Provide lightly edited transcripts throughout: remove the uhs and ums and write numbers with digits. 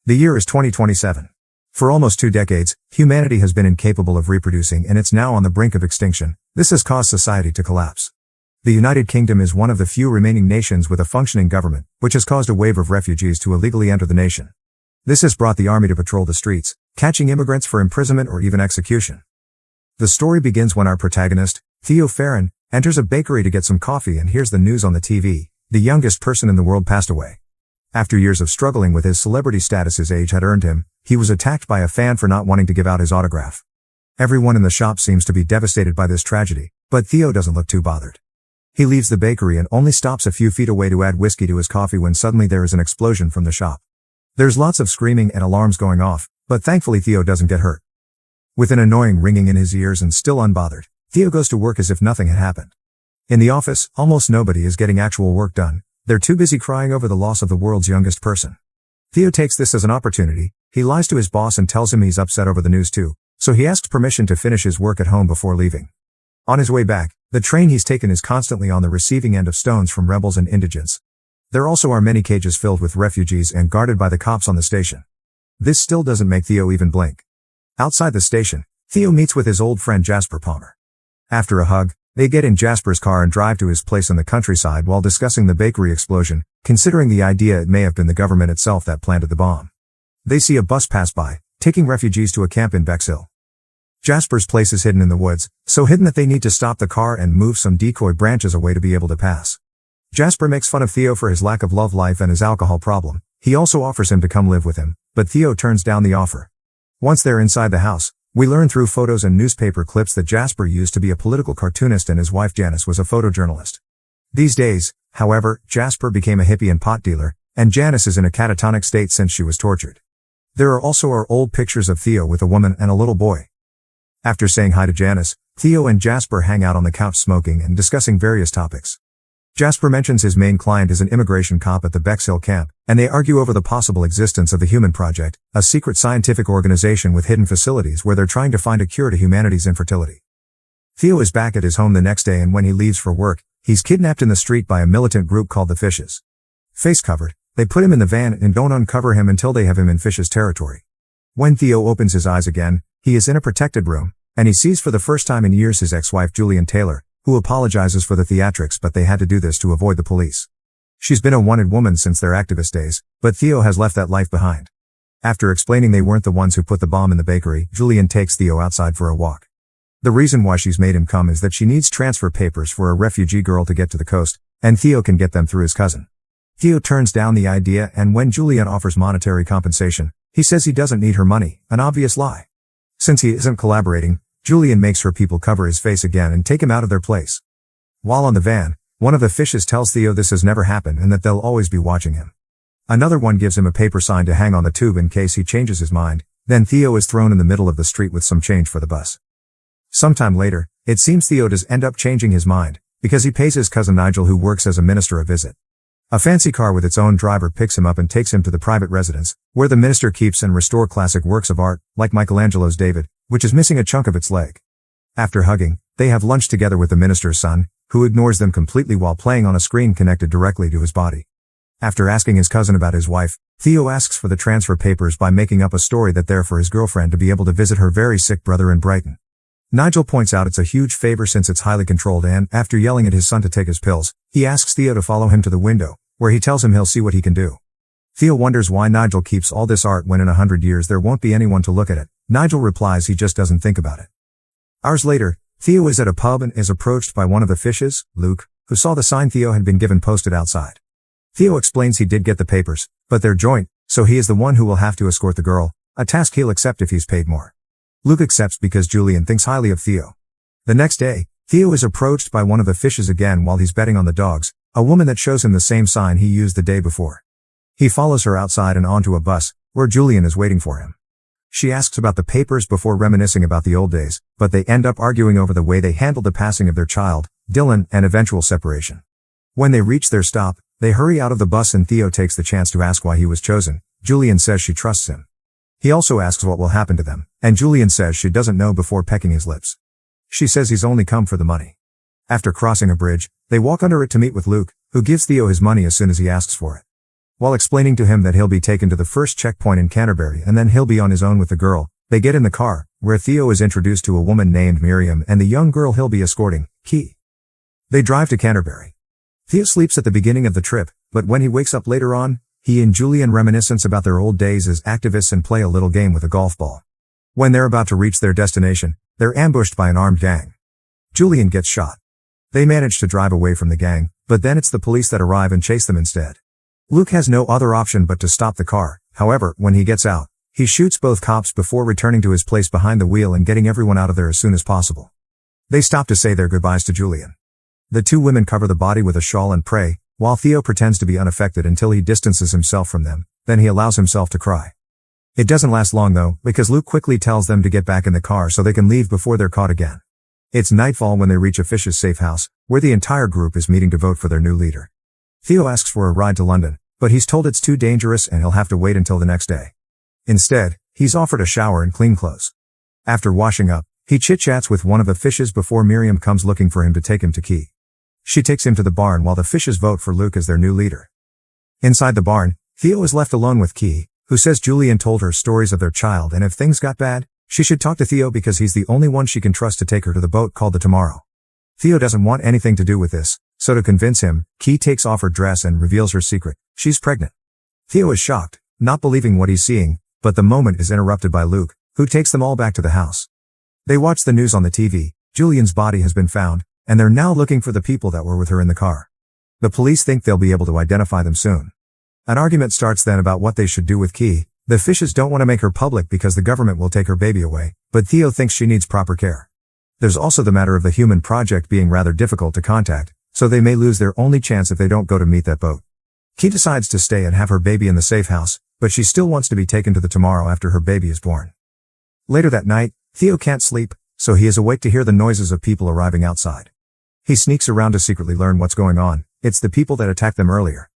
The year is 2027. For almost 2 decades, humanity has been incapable of reproducing and it's now on the brink of extinction. This has caused society to collapse. The United Kingdom is one of the few remaining nations with a functioning government, which has caused a wave of refugees to illegally enter the nation. This has brought the army to patrol the streets, catching immigrants for imprisonment or even execution. The story begins when our protagonist, Theo Farron, enters a bakery to get some coffee and hears the news on the TV. The youngest person in the world passed away. After years of struggling with his celebrity status his age had earned him, he was attacked by a fan for not wanting to give out his autograph. Everyone in the shop seems to be devastated by this tragedy, but Theo doesn't look too bothered. He leaves the bakery and only stops a few feet away to add whiskey to his coffee when suddenly there is an explosion from the shop. There's lots of screaming and alarms going off, but thankfully Theo doesn't get hurt. With an annoying ringing in his ears and still unbothered, Theo goes to work as if nothing had happened. In the office, almost nobody is getting actual work done. They're too busy crying over the loss of the world's youngest person. Theo takes this as an opportunity. He lies to his boss and tells him he's upset over the news too, so he asks permission to finish his work at home before leaving. On his way back, the train he's taken is constantly on the receiving end of stones from rebels and indigents. There also are many cages filled with refugees and guarded by the cops on the station. This still doesn't make Theo even blink. Outside the station, Theo meets with his old friend Jasper Palmer. After a hug, they get in Jasper's car and drive to his place in the countryside while discussing the bakery explosion, considering the idea it may have been the government itself that planted the bomb. They see a bus pass by, taking refugees to a camp in Bexhill. Jasper's place is hidden in the woods, so hidden that they need to stop the car and move some decoy branches away to be able to pass. Jasper makes fun of Theo for his lack of love life and his alcohol problem. He also offers him to come live with him, but Theo turns down the offer. Once they're inside the house, we learn through photos and newspaper clips that Jasper used to be a political cartoonist and his wife Janice was a photojournalist. These days, however, Jasper became a hippie and pot dealer, and Janice is in a catatonic state since she was tortured. There are also our old pictures of Theo with a woman and a little boy. After saying hi to Janice, Theo and Jasper hang out on the couch smoking and discussing various topics. Jasper mentions his main client is an immigration cop at the Bexhill camp, and they argue over the possible existence of the Human Project, a secret scientific organization with hidden facilities where they're trying to find a cure to humanity's infertility. Theo is back at his home the next day, and when he leaves for work, he's kidnapped in the street by a militant group called the Fishes. Face covered, they put him in the van and don't uncover him until they have him in Fishes territory. When Theo opens his eyes again, he is in a protected room, and he sees for the first time in years his ex-wife Julian Taylor, who apologizes for the theatrics, but they had to do this to avoid the police. She's been a wanted woman since their activist days, but Theo has left that life behind. After explaining they weren't the ones who put the bomb in the bakery, Julian takes Theo outside for a walk. The reason why she's made him come is that she needs transfer papers for a refugee girl to get to the coast, and Theo can get them through his cousin. Theo turns down the idea, and when Julian offers monetary compensation, he says he doesn't need her money, an obvious lie. Since he isn't collaborating, Julian makes her people cover his face again and take him out of their place. While on the van, one of the Fishes tells Theo this has never happened and that they'll always be watching him. Another one gives him a paper sign to hang on the tube in case he changes his mind. Then Theo is thrown in the middle of the street with some change for the bus. Sometime later, it seems Theo does end up changing his mind, because he pays his cousin Nigel, who works as a minister, a visit. A fancy car with its own driver picks him up and takes him to the private residence, where the minister keeps and restores classic works of art, like Michelangelo's David, which is missing a chunk of its leg. After hugging, they have lunch together with the minister's son, who ignores them completely while playing on a screen connected directly to his body. After asking his cousin about his wife, Theo asks for the transfer papers by making up a story that they're for his girlfriend to be able to visit her very sick brother in Brighton. Nigel points out it's a huge favor since it's highly controlled, and, after yelling at his son to take his pills, he asks Theo to follow him to the window, where he tells him he'll see what he can do. Theo wonders why Nigel keeps all this art when in 100 years there won't be anyone to look at it. Nigel replies he just doesn't think about it. Hours later, Theo is at a pub and is approached by one of the Fishes, Luke, who saw the sign Theo had been given posted outside. Theo explains he did get the papers, but they're joint, so he is the one who will have to escort the girl, a task he'll accept if he's paid more. Luke accepts because Julian thinks highly of Theo. The next day, Theo is approached by one of the Fishes again while he's betting on the dogs, a woman that shows him the same sign he used the day before. He follows her outside and onto a bus, where Julian is waiting for him. She asks about the papers before reminiscing about the old days, but they end up arguing over the way they handled the passing of their child, Dylan, and eventual separation. When they reach their stop, they hurry out of the bus and Theo takes the chance to ask why he was chosen. Julian says she trusts him. He also asks what will happen to them, and Julian says she doesn't know before pecking his lips. She says he's only come for the money. After crossing a bridge, they walk under it to meet with Luke, who gives Theo his money as soon as he asks for it. While explaining to him that he'll be taken to the first checkpoint in Canterbury and then he'll be on his own with the girl, they get in the car, where Theo is introduced to a woman named Miriam and the young girl he'll be escorting, Key. They drive to Canterbury. Theo sleeps at the beginning of the trip, but when he wakes up later on, he and Julian reminisce about their old days as activists and play a little game with a golf ball. When they're about to reach their destination, they're ambushed by an armed gang. Julian gets shot. They manage to drive away from the gang, but then it's the police that arrive and chase them instead. Luke has no other option but to stop the car. However, when he gets out, he shoots both cops before returning to his place behind the wheel and getting everyone out of there as soon as possible. They stop to say their goodbyes to Julian. The two women cover the body with a shawl and pray, while Theo pretends to be unaffected until he distances himself from them, then he allows himself to cry. It doesn't last long though, because Luke quickly tells them to get back in the car so they can leave before they're caught again. It's nightfall when they reach a Fish's safe house, where the entire group is meeting to vote for their new leader. Theo asks for a ride to London, but he's told it's too dangerous and he'll have to wait until the next day. Instead, he's offered a shower and clean clothes. After washing up, he chit-chats with one of the Fishes before Miriam comes looking for him to take him to Key. She takes him to the barn while the Fishes vote for Luke as their new leader. Inside the barn, Theo is left alone with Key, who says Julian told her stories of their child and if things got bad, she should talk to Theo because he's the only one she can trust to take her to the boat called the Tomorrow. Theo doesn't want anything to do with this, so to convince him, Key takes off her dress and reveals her secret. She's pregnant. Theo is shocked, not believing what he's seeing, but the moment is interrupted by Luke, who takes them all back to the house. They watch the news on the TV. Julian's body has been found, and they're now looking for the people that were with her in the car. The police think they'll be able to identify them soon. An argument starts then about what they should do with Key. The Fishes don't want to make her public because the government will take her baby away, but Theo thinks she needs proper care. There's also the matter of the human project being rather difficult to contact, so they may lose their only chance if they don't go to meet that boat. Key decides to stay and have her baby in the safe house, but she still wants to be taken to the Tomorrow after her baby is born. Later that night, Theo can't sleep, so he is awake to hear the noises of people arriving outside. He sneaks around to secretly learn what's going on. It's the people that attacked them earlier.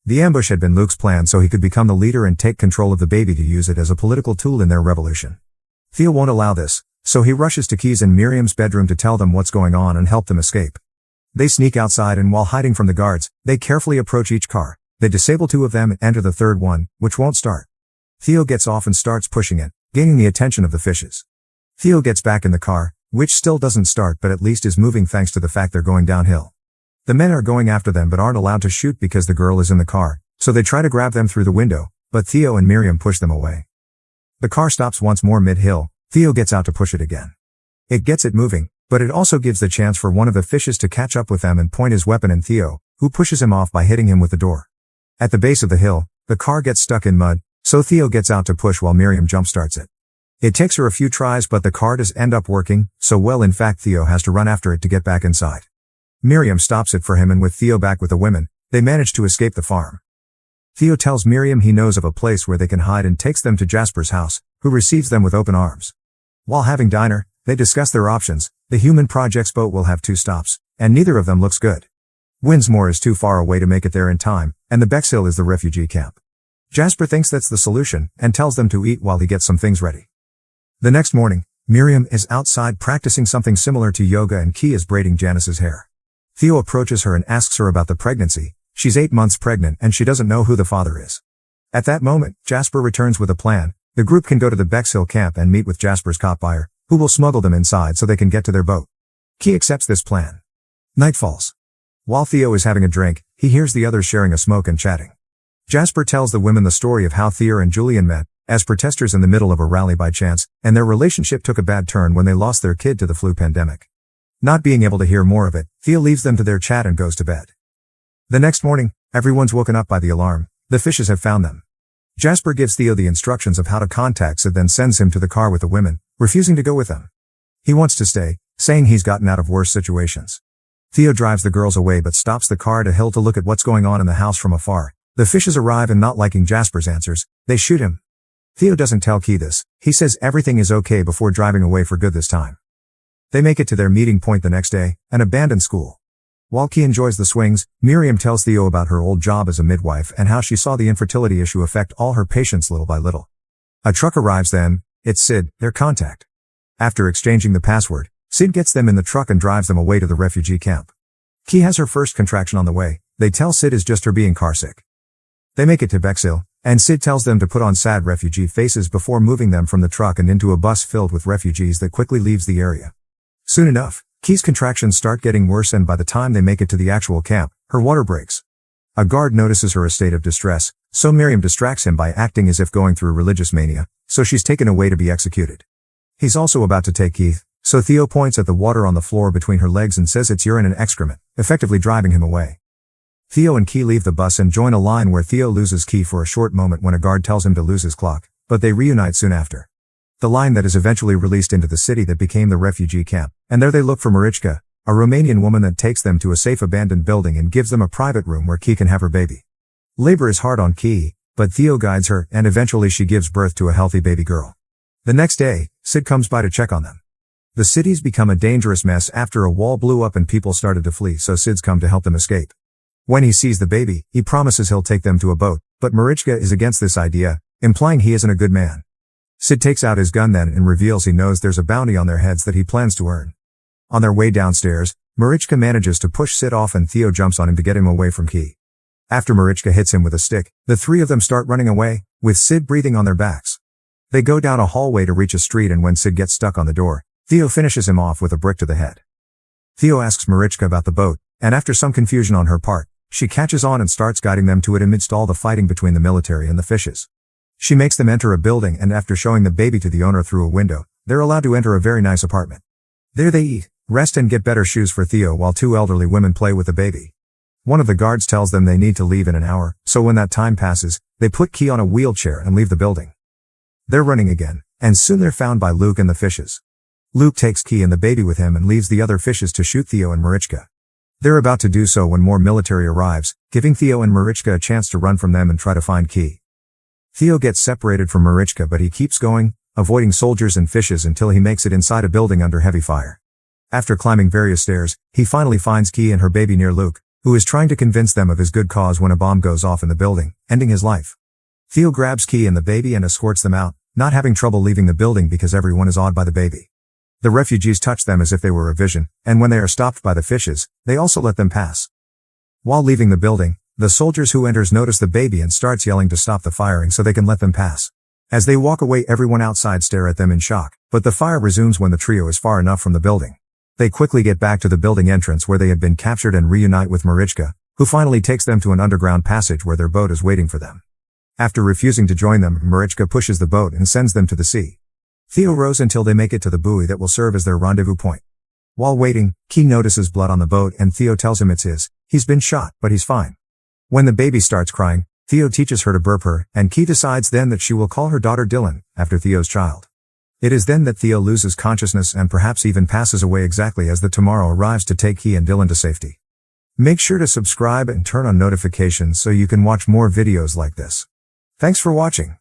The ambush had been Luke's plan so he could become the leader and take control of the baby to use it as a political tool in their revolution. Theo won't allow this, so he rushes to Key's and Miriam's bedroom to tell them what's going on and help them escape. They sneak outside and while hiding from the guards, they carefully approach each car. They disable two of them and enter the third one, which won't start. Theo gets off and starts pushing it, gaining the attention of the Fishes. Theo gets back in the car, which still doesn't start but at least is moving thanks to the fact they're going downhill. The men are going after them but aren't allowed to shoot because the girl is in the car, so they try to grab them through the window, but Theo and Miriam push them away. The car stops once more mid-hill. Theo gets out to push it again. It gets it moving, but it also gives the chance for one of the Fishes to catch up with them and point his weapon at Theo, who pushes him off by hitting him with the door. At the base of the hill, the car gets stuck in mud, so Theo gets out to push while Miriam jumpstarts it. It takes her a few tries but the car does end up working, so well in fact Theo has to run after it to get back inside. Miriam stops it for him and with Theo back with the women, they manage to escape the farm. Theo tells Miriam he knows of a place where they can hide and takes them to Jasper's house, who receives them with open arms. While having dinner, they discuss their options. The human project's boat will have 2 stops, and neither of them looks good. Winsmore is too far away to make it there in time, and the Bexhill is the refugee camp. Jasper thinks that's the solution, and tells them to eat while he gets some things ready. The next morning, Miriam is outside practicing something similar to yoga and Key is braiding Janice's hair. Theo approaches her and asks her about the pregnancy. She's 8 months pregnant and she doesn't know who the father is. At that moment, Jasper returns with a plan. The group can go to the Bexhill camp and meet with Jasper's cop buyer, who will smuggle them inside so they can get to their boat. Key accepts this plan. Night falls. While Theo is having a drink, he hears the others sharing a smoke and chatting. Jasper tells the women the story of how Theo and Julian met, as protesters in the middle of a rally by chance, and their relationship took a bad turn when they lost their kid to the flu pandemic. Not being able to hear more of it, Theo leaves them to their chat and goes to bed. The next morning, everyone's woken up by the alarm. The Fishes have found them. Jasper gives Theo the instructions of how to contact Sid then sends him to the car with the women, refusing to go with them. He wants to stay, saying he's gotten out of worse situations. Theo drives the girls away but stops the car at a hill to look at what's going on in the house from afar. The Fishes arrive and not liking Jasper's answers, they shoot him. Theo doesn't tell Key this. He says everything is okay before driving away for good this time. They make it to their meeting point the next day, an abandoned school. While Key enjoys the swings, Miriam tells Theo about her old job as a midwife and how she saw the infertility issue affect all her patients little by little. A truck arrives then. It's Sid, their contact. After exchanging the password, Sid gets them in the truck and drives them away to the refugee camp. Key has her first contraction on the way. They tell Sid it's just her being carsick. They make it to Bexhill, and Sid tells them to put on sad refugee faces before moving them from the truck and into a bus filled with refugees that quickly leaves the area. Soon enough, Key's contractions start getting worse, and by the time they make it to the actual camp, her water breaks. A guard notices her state of distress, so Miriam distracts him by acting as if going through religious mania, so she's taken away to be executed. He's also about to take Keith, so Theo points at the water on the floor between her legs and says it's urine and excrement, effectively driving him away. Theo and Key leave the bus and join a line where Theo loses Key for a short moment when a guard tells him to lose his clock, but they reunite soon after. The line that is eventually released into the city that became the refugee camp, and there they look for Marichka, a Romanian woman that takes them to a safe abandoned building and gives them a private room where Key can have her baby. Labor is hard on Key, but Theo guides her, and eventually she gives birth to a healthy baby girl. The next day, Sid comes by to check on them. The city's become a dangerous mess after a wall blew up and people started to flee, so Sid's come to help them escape. When he sees the baby, he promises he'll take them to a boat, but Marichka is against this idea, implying he isn't a good man. Sid takes out his gun then and reveals he knows there's a bounty on their heads that he plans to earn. On their way downstairs, Marichka manages to push Sid off and Theo jumps on him to get him away from Key. After Marichka hits him with a stick, the three of them start running away, with Sid breathing on their backs. They go down a hallway to reach a street, and when Sid gets stuck on the door, Theo finishes him off with a brick to the head. Theo asks Marichka about the boat, and after some confusion on her part, she catches on and starts guiding them to it amidst all the fighting between the military and the fishes. She makes them enter a building, and after showing the baby to the owner through a window, they're allowed to enter a very nice apartment. There they eat, rest and get better shoes for Theo while two elderly women play with the baby. One of the guards tells them they need to leave in an hour, so when that time passes, they put Key on a wheelchair and leave the building. They're running again, and soon they're found by Luke and the fishes. Luke takes Key and the baby with him and leaves the other fishes to shoot Theo and Marichka. They're about to do so when more military arrives, giving Theo and Marichka a chance to run from them and try to find Key. Theo gets separated from Marichka, but he keeps going, avoiding soldiers and fishes until he makes it inside a building under heavy fire. After climbing various stairs, he finally finds Key and her baby near Luke, who is trying to convince them of his good cause when a bomb goes off in the building, ending his life. Theo grabs Key and the baby and escorts them out, not having trouble leaving the building because everyone is awed by the baby. The refugees touch them as if they were a vision, and when they are stopped by the fishes, they also let them pass. While leaving the building, the soldiers who enters notice the baby and starts yelling to stop the firing so they can let them pass. As they walk away, everyone outside stare at them in shock, but the fire resumes when the trio is far enough from the building. They quickly get back to the building entrance where they had been captured and reunite with Marichka, who finally takes them to an underground passage where their boat is waiting for them. After refusing to join them, Marichka pushes the boat and sends them to the sea. Theo rows until they make it to the buoy that will serve as their rendezvous point. While waiting, Key notices blood on the boat and Theo tells him it's his. He's been shot, but he's fine. When the baby starts crying, Theo teaches her to burp her, and Key decides then that she will call her daughter Dylan, after Theo's child. It is then that Theo loses consciousness and perhaps even passes away exactly as the Tomorrow arrives to take Key and Dylan to safety. Make sure to subscribe and turn on notifications so you can watch more videos like this. Thanks for watching.